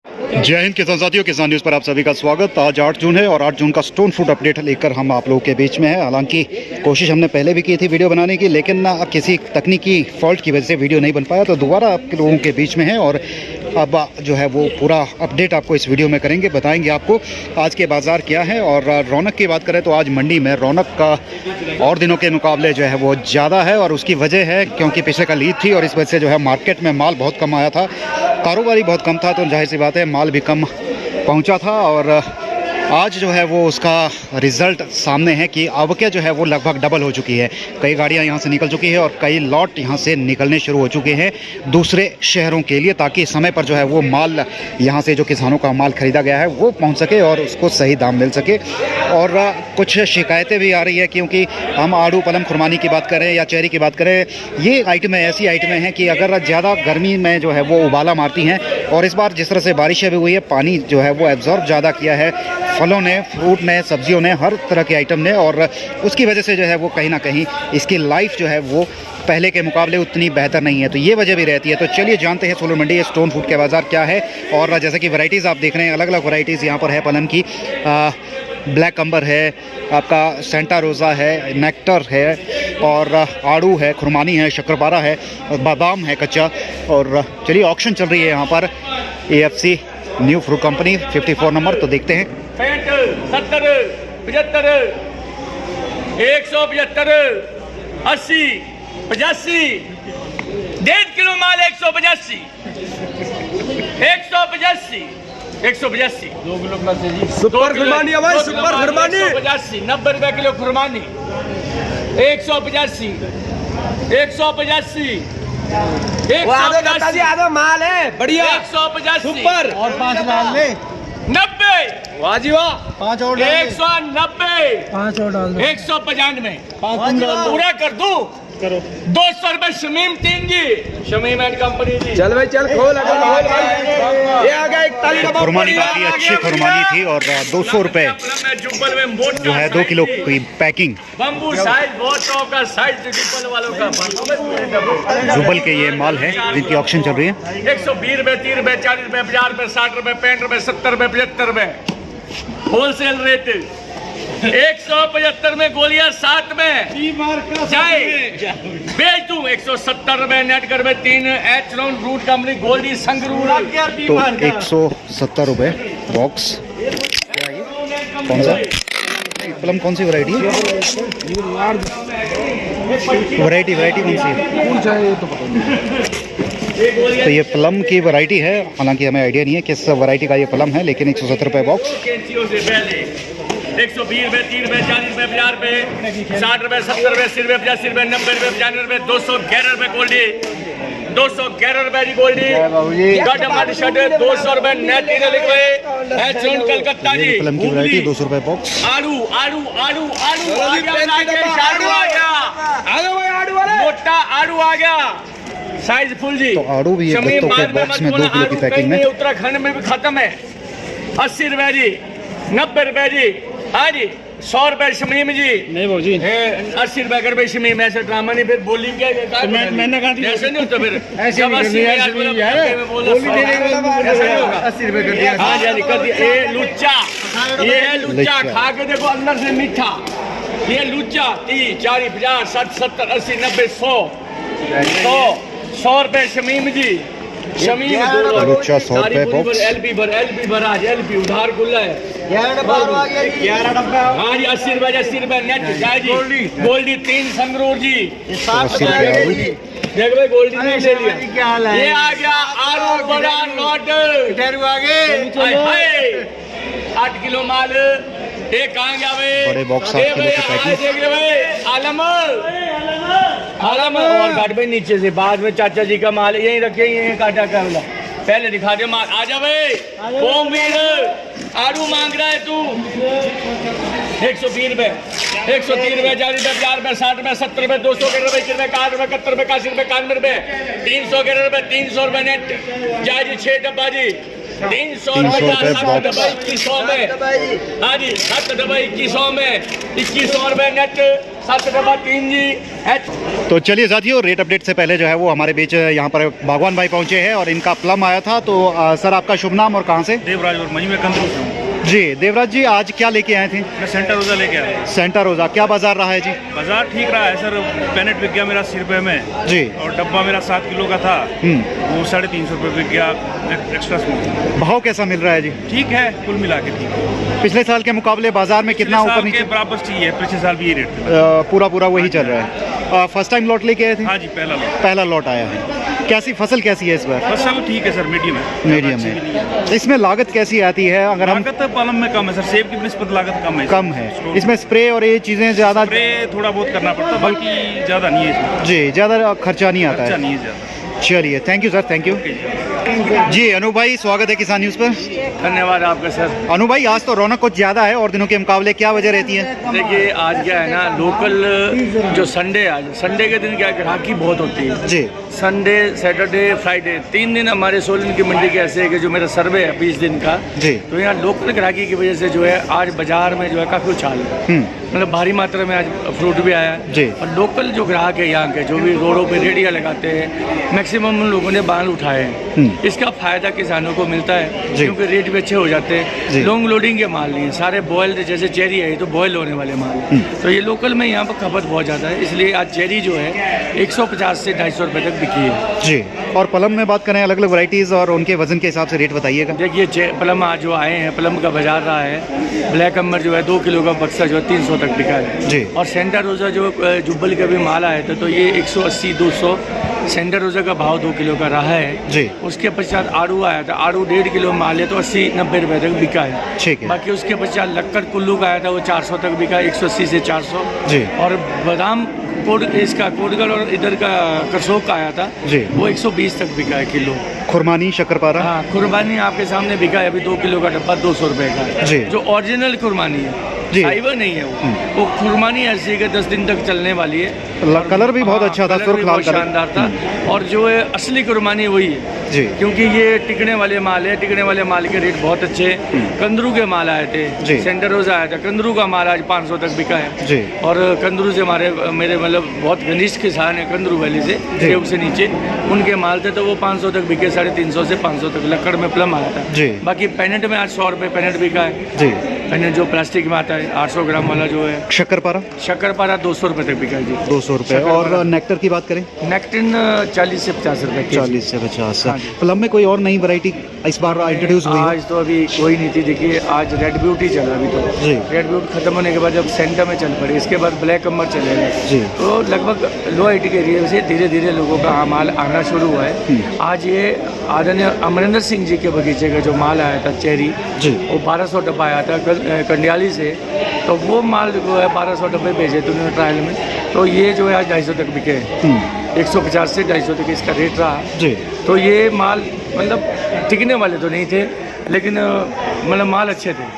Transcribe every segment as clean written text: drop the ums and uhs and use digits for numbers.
जय हिंद किसान साथियों, किसान न्यूज़ पर आप सभी का स्वागत। आज 8 जून है और 8 जून का स्टोन फ्रूट अपडेट लेकर हम आप लोगों के बीच में है। हालांकि कोशिश हमने पहले भी की थी वीडियो बनाने की, लेकिन किसी तकनीकी फॉल्ट की वजह से वीडियो नहीं बन पाया, तो दोबारा आप लोगों के बीच में है और अब जो है वो पूरा अपडेट आपको इस वीडियो में करेंगे, बताएंगे आपको आज के बाज़ार क्या है। और रौनक की बात करें तो आज मंडी में रौनक का और दिनों के मुकाबले जो है वो ज़्यादा है, और उसकी वजह है क्योंकि पिछले कल ईद थी और इस वजह से जो है मार्केट में माल बहुत कम आया था, कारोबारी बहुत कम था, तो जाहिर सी बात है माल भी कम पहुंचा था। और आज जो है वो उसका रिज़ल्ट सामने है कि आवकें जो है वो लगभग डबल हो चुकी है। कई गाड़ियां यहां से निकल चुकी है और कई लॉट यहां से निकलने शुरू हो चुके हैं दूसरे शहरों के लिए, ताकि समय पर जो है वो माल यहां से जो किसानों का माल ख़रीदा गया है वो पहुंच सके और उसको सही दाम मिल सके। और कुछ शिकायतें भी आ रही है, क्योंकि हम आड़ू पलम खुरमानी की बात करें या चेरी की बात करें, ये आइटमें ऐसी आइटमें हैं कि अगर ज़्यादा गर्मी में जो है वो उबाला मारती हैं। और इस बार जिस तरह से बारिशें भी हुई है, पानी जो है वो एब्जॉर्ब ज़्यादा किया है फलों ने, फ्रूट ने, सब्जियों ने, हर तरह के आइटम ने, और उसकी वजह से जो है वो कहीं ना कहीं इसकी लाइफ जो है वो पहले के मुकाबले उतनी बेहतर नहीं है, तो ये वजह भी रहती है। तो चलिए जानते हैं सोलन मंडी स्टोन फ्रूट के बाज़ार क्या है। और जैसे कि वैरायटीज़ आप देख रहे हैं, अलग अलग वैरायटीज़ यहाँ पर है पलम की। ब्लैक अंबर है, आपका सेंटा रोज़ा है, नेक्टर है, और आड़ू है, खुरमानी है, शक्करपारा है, बादाम है कच्चा। और चलिए ऑक्शन चल रही है यहाँ पर AFC new fruit company 54 number, तो देखते हैं। 65, 70, 75, 175, 80, 85, 1.5 किलो माल 185, 185, 185, 2 किलो प्लस है जी। सुपर खुरमानी है भाई, सुपर खुरमानी 185, 90 रुपए किलो खुरमानी 185, 185, आधा माल है बढ़िया 185 सुपर। और 5 डाल ले 90, वाह जी वाह, 5 और 190, 5 और डाल 195, पूरा कर दूं, करो 200 रुपए शमीम 3 जी, शमीम एंड कंपनी जी। चल भाई चल, खोल अगर खोल भाई। ये आ गया एक ताली का खुरमानी काफ़ी अच्छी खुरमानी थी और 200 रुपये जो है 2 किलो की पैकिंग। बम्बू साइज बहुत टॉप का साइज जुबल वालों का, जुबल के ये माल है जिनकी ऑक्शन चल रही है। 120 रुपए, 30 रुपए, 40 रुपए, 50 रुपए, 60 रुपए, 65 रुपए, 70 रुपए, 75 रुपए होलसेल रेट। 175 में गोलियां 7 में जाए बेच दूं 170 रुपए नेट कर में 3 एच राउंड रूट कंपनी गोल्डी संगरूर तो 170 रुपये बॉक्स। क्या ये कौन सा पलम, कौन सी वैरायटी है? वैरायटी कौन सी है? तो ये प्लम की वैरायटी है, हालांकि हमें आइडिया नहीं है किस वैरायटी का ये प्लम है, लेकिन 170 रुपये बॉक्स। 120 रुपए, 30 रुपए, 40 रुपए, 50 रुपए, 60 रुपए, 70 रुपए, 80 रुपए, 85 रुपए, 90 रुपए, 95 रुपए, 211 रुपए गोल्डी, 211 रुपए जी गोल्डी। गट हमारी शर्ट 200 रुपए नेट कलकत्ता जी। प्लम की वैरायटी 200 रुपये बॉक्स। आड़ू आड़ू आड़ू आड़ू आ गया, मोटा आड़ू आ गया, साइज फुल जी। तो आड़ू भी ये गत्तों के बॉक्स में 2 किलो की पैकिंग में। उत्तराखंड में भी खत्म है। 80 रुपए जी, 90 रुपए जी, हाँ जी, 100 रुपए शमीम जी। नहीं भाजी 80 रुपए कर भाई शमीम, ऐसे ड्रामा नहीं, फिर बोली क्या मैंने कहा ऐसे नहीं होता, फिर ऐसे 80 रुपए कर दिया। हाँ जी कर दिया। ये लुच्चा, ये है लुच्चा, खा के देखो अंदर से मीठा। ये लुच्चा 30, 40, 50, 60, 70, 80, 90, 100 रुपए शमीम जी। शमीम लुच्चा 100 रुपये बॉक्स। एलपी भर आज एलपी उधार खुला है। 11 डब्बा। हाँ जी 80 रुपए, 80 रुपए नेट जाए जी। गोल्डी 3 संगरूर जी, 80 रुपये आड़ू। देख भाई गोल्डी ने ले लिया। क्या हाल है? ये आ गया आलू बड़ा नोट आगे 8 किलो माल। एक कहाँ गया भाई? बड़े बॉक्स 8 किलो की पैकिंग। देख रहे भाई आलम और काट भाई नीचे से, बाद में चाचा जी का माल यहीं रखे, यहीं काटा का बोला। पहले दिखा दे माल। आजा भाई आड़ू मांग रहा है तू। 120 रुपए, 130 रुपए, 40 रुपए, 50 रुपए, 60 रुपए, 70 रुपए, 200 के रुपए, 60 रुपए, 71 रुपए, 81 रुपए, 91 रुपए, 300 के रुपए, 300 रुपए नेट जाए जी। 6 डब्बा जी, 300 300 रुपए रुपए 7 बॉक्स। डब्बा 2100 में। हाँ जी 7 डब्बा 2100 में 2100 रुपए नेट 7 डब्बा 3 जी एच। तो चलिए साथियों, रेट अपडेट से पहले जो है वो हमारे बीच यहाँ पर बागवान भाई पहुँचे हैं और इनका प्लम आया था। तो सर आपका शुभ नाम और कहाँ से? देवराज वर्मा जी, मैं कंदरू से हूँ। जी देवराज जी, आज क्या लेके आए थे? मैं सेंटर रोज़ा लेके आया। सेंटा रोज़ा, क्या बाजार रहा है जी? बाजार ठीक रहा है सर। पेनेट बिक गया मेरा 80 रुपये में जी। और डब्बा मेरा 7 किलो का था, वो 350 रुपये बिक गया एक्स्ट्रा स्मूथ। भाव कैसा मिल रहा है जी? ठीक है, कुल मिला के ठीक है। पिछले साल के मुकाबले बाजार में कितना पिछले ऊपर साल नीचे? के बराबर चाहिए, पिछले साल भी ये रेट था। पूरा वही चल रहा है। फर्स्ट टाइम लॉट लेके आए थे? हाँ जी, पहला लॉट आया है। कैसी फसल कैसी है इस बार? फसल ठीक है सर, मीडियम है। मीडियम अच्छी भी नहीं है। है। इसमें लागत कैसी आती है? अगर हम लागत पालम में कम है सर, सेब की निस्बत लागत कम है। कम है, इसमें स्प्रे और ये चीज़ें ज़्यादा? स्प्रे थोड़ा बहुत करना पड़ता है, बाकी ज़्यादा नहीं है इसमें। जी, ज़्यादा खर्चा नहीं आता खर्चा है। नहीं है ज़्यादा। चलिए, thank you sir, thank you. जी अनु भाई, स्वागत है किसान न्यूज़ पर। धन्यवाद आपका सर। अनु भाई, आज तो रौनक कुछ ज़्यादा है और दिनों के मुकाबले, क्या वजह रहती है? देखिए आज क्या है ना, लोकल जो संडे, आज संडे के दिन क्या ग्राहकी बहुत होती है। जी। संडे, सैटरडे, फ्राइडे 3 दिन हमारे सोलन की मंडी के ऐसे है कि जो मेरा सर्वे है 20 दिन का, जी। तो यहाँ लोकल ग्राहकी की वजह से जो है आज बाजार में जो है काफ़ी उछाल है। मतलब भारी मात्रा में आज फ्रूट भी आया है। जी। और लोकल जो ग्राहक है यहाँ के, जो भी रोडों पे रेडिया लगाते हैं, मैक्सिमम उन लोगों ने बाल उठाए हैं। इसका फायदा किसानों को मिलता है जी। क्योंकि रेट भी अच्छे हो जाते जी। हैं। लॉन्ग लोडिंग के माल नहीं है, सारे बॉयल्ड, जैसे चेरी है ये तो बॉयल होने वाले माल है। तो ये लोकल में यहाँ पर खपत बहुत ज़्यादा है, इसलिए आज चेरी जो है 150 से 250 रुपये तक बिकी है। जी। और प्लम में बात करें, अलग अलग वैरायटीज़ और उनके वजन के हिसाब से रेट बताइएगा। देखिए प्लम आज जो आए हैं, प्लम का बाजार रहा है। ब्लैक अम्बर जो है 2 किलो का बक्सा जो है 300 तक बिका है। जी। और सेंटर रोज़ा जो जुब्बल का भी माल आया था, तो ये 180-200 सेंटर रोज़ा का भाव 2 किलो का रहा है। जी। उसके पश्चात आड़ू आया था, आड़ू 1.5 किलो माल है तो 80-90 रुपये तक बिका है। ठीक है। बाकी उसके पश्चात लक्कड़ कुल्लू का आया था, वो 400 तक बिका, 180 से 400। जी। और बादाम इसका कोटगढ़ और इधर का करसोग का आया था, जी। वो 120 तक बिका है किलो। खुरमानी, शक्करपारा? हाँ, कुर्बानी आपके सामने बिका है अभी 2 किलो का डब्बा 200 रुपये का। जी। जो ओरिजिनल कुर्बानी है, जी। फाइबर नहीं है वो कुर्बानी ऐसी है कि 10 दिन तक चलने वाली है। कलर भी बहुत अच्छा था, कलर सुर्ख भी लाल बहुत कलर। शानदार था। और जो है असली कुर्बानी वही है। जी। क्योंकि ये टिकने वाले माल है, टिकने वाले माल के रेट बहुत अच्छे हैं। कंदरू के माल आए थे, जी। सेंटर रोज़ आया था, कंदरू का माल आज 500 तक बिका है। जी। और कंदरू से मेरे मतलब बहुत घनिष्ठ किसान है कंदरू वैली से, जी। सेव से नीचे, उनके माल थे तो वो 500 तक बिके, 350 से 500 तक। लक्कड़ में प्लम आया था। जी। बाकी पेनेट में आज 100 रुपये पेनेट बिका है। जी। पेनेट जो प्लास्टिक में आता है 800 ग्राम वाला जो है। शक्करपारा? शक्करपारा 200 रुपये तक बिका है जी। 200 रुपये। और नेक्टर की बात करें? नेक्टिन 40 से 50 रुपये केजी। 40 से 50। हाँ जी। प्लम में कोई और नई वैरायटी इस बार इंट्रोड्यूस हुई है? आज तो अभी कोई नहीं थी। देखिए आज रेड ब्यूटी चला अभी तो। जी। रेड ब्यूटी खत्म होने के बाद जब सेंटर में चल पड़े, इसके बाद ब्लैक अम्बर चलेगा। जी। तो लगभग लो आई के एरिया से धीरे धीरे लोगों का माल आना शुरू हुआ है। आज ये आदरणीय अमरिंदर सिंह जी के बगीचे का जो माल आया था चेरी, जी। वो 1200 डब्बा आया था कंडियाली से, तो वो माल जो है 1200 डब्बे भेजे थे उन्होंने ट्रायल में। तो ये जो है आज 250 तक बिके हैं। 150 से 250 तक इसका रेट रहा। जी। तो ये माल मतलब टिकने वाले तो नहीं थे, लेकिन मतलब माल अच्छे थे।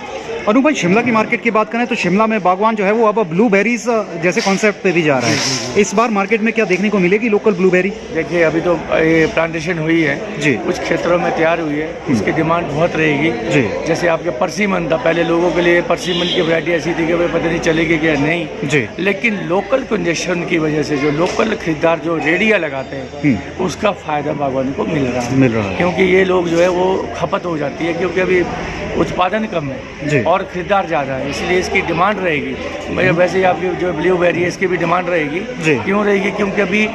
अनु भाई, शिमला की मार्केट की बात करें तो शिमला में बागवान जो है वो अब ब्लूबेरीज जैसे कॉन्सेप्ट पे भी जा रहा है। इस बार मार्केट में क्या देखने को मिलेगी लोकल ब्लूबेरी? देखिए अभी तो ये प्लांटेशन हुई है जी। कुछ क्षेत्रों में तैयार हुई है, इसकी डिमांड बहुत रहेगी। जी। जैसे आपके परसिमन था, पहले लोगों के लिए परसिमन की वैरायटी ऐसी थी कि भाई पता नहीं चलेगी क्या नहीं। जी। लेकिन लोकल कंजेशन की वजह से जो लोकल खरीदार जो रेडिया लगाते हैं उसका फायदा बागवानी को मिल रहा है। क्योंकि ये लोग जो है वो खपत हो जाती है, क्योंकि अभी उत्पादन कम जी। है और खरीदार ज़्यादा है, इसलिए इसकी डिमांड रहेगी। वैसे ही आपकी जो ब्लूबेरी है इसकी भी डिमांड रहेगी। जी। क्यों रहेगी? क्योंकि अभी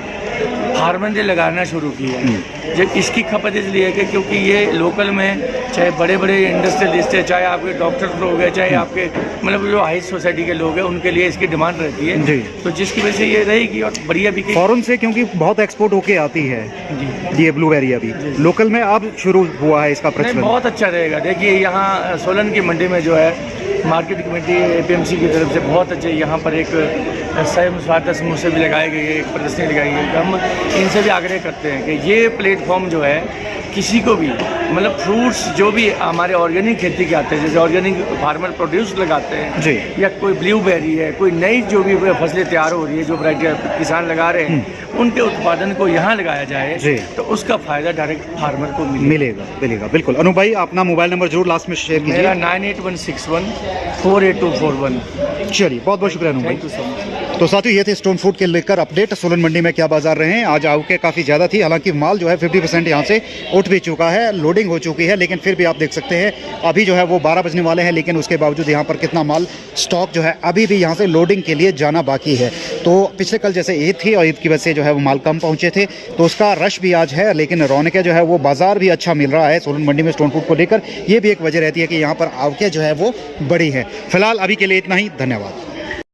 फार्मर ने लगाना शुरू किया है। जब इसकी खपत इसलिए है कि क्योंकि ये लोकल में चाहे बड़े बड़े इंडस्ट्रियलिस्ट है, चाहे आपके डॉक्टर लोग हैं, चाहे आपके मतलब जो हाई सोसाइटी के लोग हैं, उनके लिए इसकी डिमांड रहती है। जी। तो जिसकी वजह से ये रहेगी और बढ़िया बिकेगी। फॉरेन से क्योंकि बहुत एक्सपोर्ट होके आती है जी। ये ब्लूबेरी, अभी लोकल में अब शुरू हुआ है इसका नहीं, प्रचलन। बहुत अच्छा रहेगा। देखिए यहाँ सोलन की मंडी में जो है मार्केट कमेटी APMC की तरफ से बहुत अच्छे यहाँ पर एक स्वयं स्वागत समूह से भी लगाई गई है, एक प्रदर्शनी लगाई गई है। हम इनसे भी आग्रह करते हैं कि ये प्लेटफॉर्म जो है किसी को भी मतलब फ्रूट्स जो भी हमारे ऑर्गेनिक खेती के आते हैं, जैसे ऑर्गेनिक फार्मर प्रोड्यूस लगाते हैं जी। या कोई ब्लूबेरी है, कोई नई जो भी फसलें तैयार हो रही है, जो वैरायटी किसान लगा रहे हैं, उनके उत्पादन को यहाँ लगाया जाए जी। तो उसका फायदा डायरेक्ट फार्मर को मिलेगा मिलेगा बिल्कुल। अनु भाई अपना मोबाइल नंबर जरूर लास्ट में शेयर कीजिए। मेरा 9816148241। चलिए बहुत बहुत शुक्रिया अनु भाई। Thank you so much. तो साथियों ये थे स्टोन फ्रूट के लेकर अपडेट। सोलन मंडी में क्या बाजार रहे हैं, आज आवकें काफ़ी ज़्यादा थी, हालांकि माल जो है 50% यहाँ से उठ भी चुका है, लोडिंग हो चुकी है, लेकिन फिर भी आप देख सकते हैं अभी जो है वो 12 बजने वाले हैं, लेकिन उसके बावजूद यहाँ पर कितना माल स्टॉक जो है अभी भी यहाँ से लोडिंग के लिए जाना बाकी है। तो पिछले कल जैसे ईद थी और ईद की वजह से जो है वो माल कम पहुँचे थे, तो उसका रश भी आज है, लेकिन रौनकें जो है वो बाजार भी अच्छा मिल रहा है सोलन मंडी में स्टोन फ्रूट को लेकर। ये भी एक वजह रहती है कि यहाँ पर आवकें जो है वो बड़ी हैं। फिलहाल अभी के लिए इतना ही, धन्यवाद।